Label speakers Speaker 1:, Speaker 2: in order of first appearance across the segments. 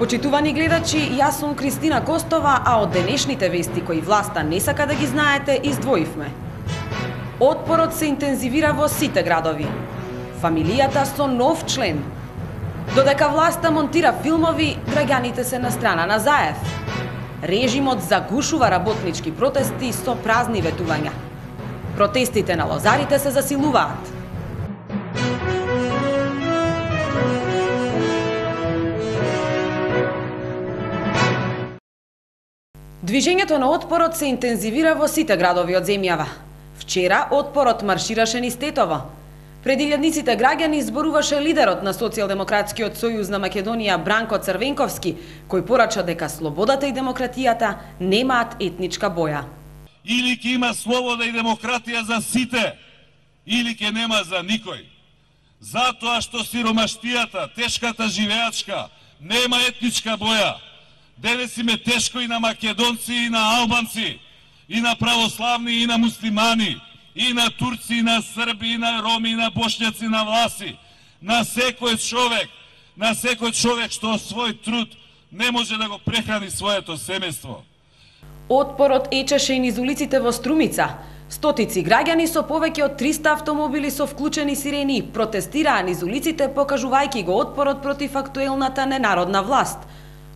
Speaker 1: Почитувани гледачи, јас сум Кристина Костова, а од денешните вести кои власта не сака да ги знаете, издвоивме. Отпорот се интензивира во сите градови. Фамилијата со нов член. Додека власта монтира филмови, граѓаните се на страна на Заев. Режимот загушува работнички протести со празни ветувања. Протестите на лозарите се засилуваат. Движењето на отпорот се интензивира во сите градови од земјава. Вчера отпорот маршираше низ Тетово. Пред илјадниците граѓани зборуваше лидерот на Социјалдемократскиот сојуз на Македонија Бранко Црвенковски, кој порача дека слободата и демократијата немаат етничка боја.
Speaker 2: Или ќе има слобода и демократија за сите, или ќе нема за никој. Затоа што сиромаштијата, тешката живеачка, нема етничка боја. Денес им е тешко и на македонци, и на албанци, и на православни, и на муслимани, и на турци, и на срби, и на роми, и на бошњаци, на власи. На секој човек што свој труд не може да го прехрани своето семејство.
Speaker 1: Отпорот ечеше и низ улиците во Струмица. Стотици граѓани со повеќе од 300 автомобили со вклучени сирени протестираа низ улиците, покажувајќи го отпорот против актуелната ненародна власт.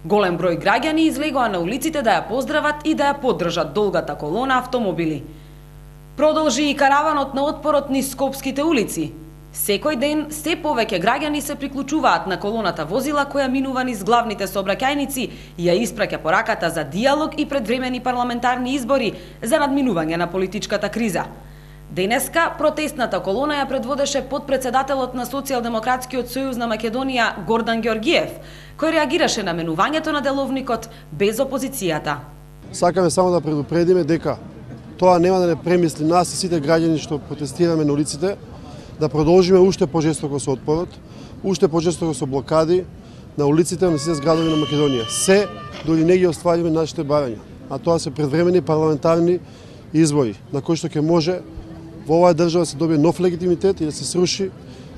Speaker 1: Голем број граѓани излегоа на улиците да ја поздрават и да ја поддржат долгата колона автомобили. Продолжи и караванот на отпорот низ скопските улици. Секој ден се повеќе граѓани се приклучуваат на колоната возила која минува низ главните сообраќајници и ја испраќа пораката за диалог и предвремени парламентарни избори за надминување на политичката криза. Денеска протестната колона ја предводеше подпредседателот на Социјалдемократскиот сојуз на Македонија Гордан Ѓорѓиев, кој реагираше на менувањето на деловникот без опозицијата.
Speaker 3: Сакаме само да предупредиме дека тоа нема да не премисли нас и сите граѓани што протестираме на улиците, да продолжиме уште пожестоко со отпорот, уште пожестоко со блокади на улиците на сите градови на Македонија. Се дори не ги оствариме нашите барања, а тоа се предвремени парламентарни избори, на кои што ќе може во оваа држава се добие нов легитимитет и да се сруши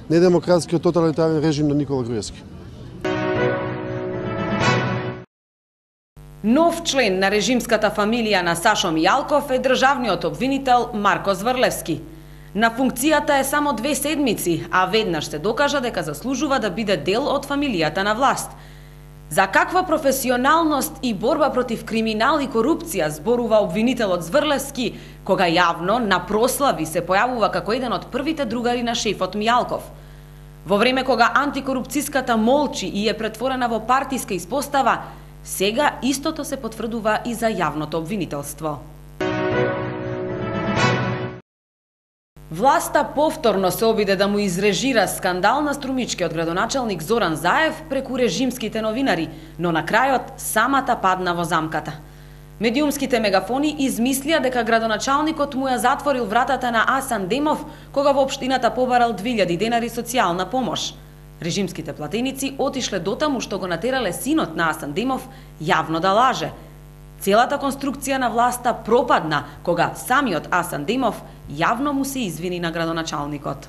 Speaker 3: недемократскиот тоталитарен режим на Никола Груевски.
Speaker 1: Нов член на режимската фамилија на Сашо Мијалков е државниот обвинител Марко Зврлевски. На функцијата е само 2 седмици, а веднаш се докажа дека заслужува да биде дел од фамилијата на власт. За каква професионалност и борба против криминал и корупција зборува обвинителот Зврлевски, кога јавно на прослави се појавува како еден од првите другари на шефот Мијалков. Во време кога антикорупцијската молчи и е претворена во партиска испостава, сега истото се потврдува и за јавното обвинителство. Власта повторно се обиде да му изрежира скандал на струмичкиот градоначалник Зоран Заев преку режимските новинари, но на крајот самата падна во замката. Медиумските мегафони измислија дека градоначалникот му ја затворил вратата на Асан Демов кога во општината побарал 2000 денари социјална помош. Режимските платеници отишле дотаму што го натерале синот на Асан Демов јавно да лаже. Целата конструкција на власта пропадна кога самиот Асан Демов јавно му се извини на градоначалникот.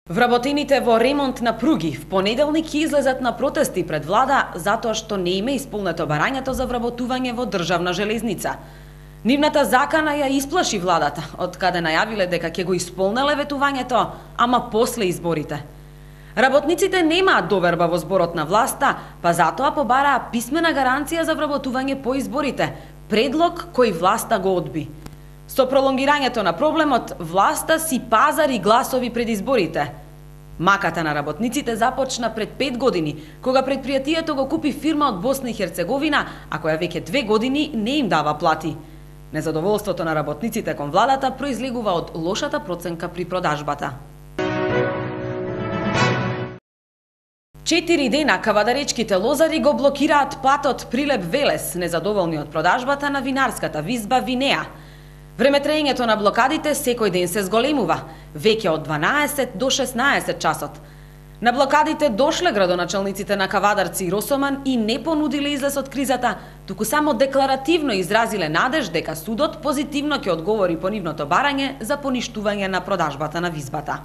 Speaker 1: Вработените во ремонт на пруги в понеделник ќе излезат на протести пред влада затоа што не им е исполнето барањето за вработување во државна железница. Нивната закана ја исплаши владата, од каде најавиле дека ќе го исполнеле ветувањето, ама после изборите. Работниците немаат доверба во зборот на власта, па затоа побараа писмена гаранција за вработување по изборите, предлог кој власта го одби. Со пролонгирањето на проблемот, власта си пазари гласови пред изборите. Маката на работниците започна пред 5 години, кога предпријатието го купи фирма од Босна и Херцеговина, а која веќе 2 години не им дава плати. Незадоволството на работниците кон владата произлегува од лошата проценка при продажбата. 4 дена кавадаречките лозари го блокираат патот Прилеп-Велес, незадоволни од продажбата на винарската визба Винеа. Времетрењето на блокадите секој ден се зголемува, веќе од 12 до 16 часот. На блокадите дошле градоначалниците на Кавадарци и Росоман и не понудиле излез од кризата, туку само декларативно изразиле надеж дека судот позитивно ќе одговори по нивното барање за поништување на продажбата на визбата.